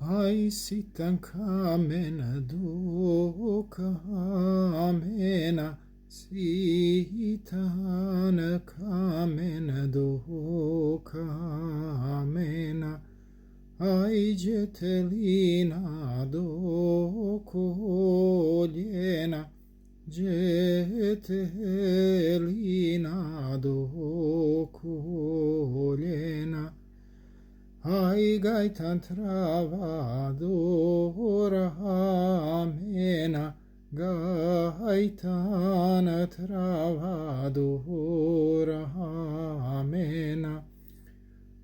Ai sitan kamena do kamena, sitan kamena do kamena. Ai jetelina do koljena, jetelina do koljena. Ai gaitan travadora amena, gaitan travadora amena.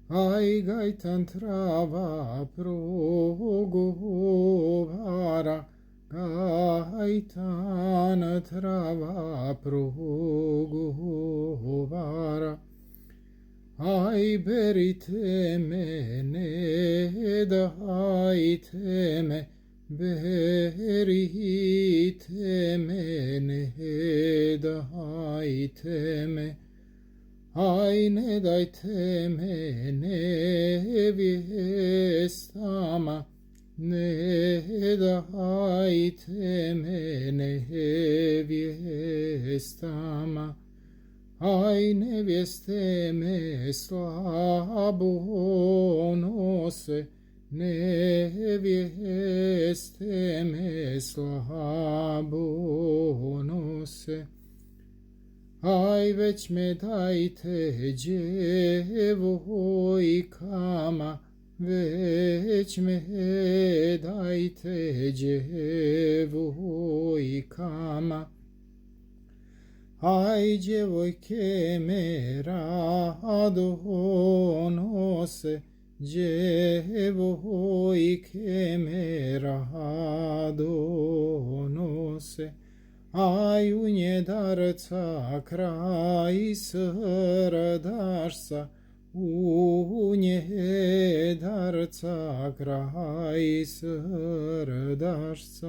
Ai gaitan trava progovara, gaitan trava progovara. Ai beriteme ne daiteme, beriteme ne daiteme. Ai ne daiteme ne viestama, ne daiteme ne viestama. Ai nevjeste me slabonose, nevjeste me slabonose. Ai već me dajte djevojkama, već me dajte djevojkama. Ai djevojke me rado nose, djevojke me rado nose. Ai u njedarca kraj srdašca, u njedarca kraj srdašca.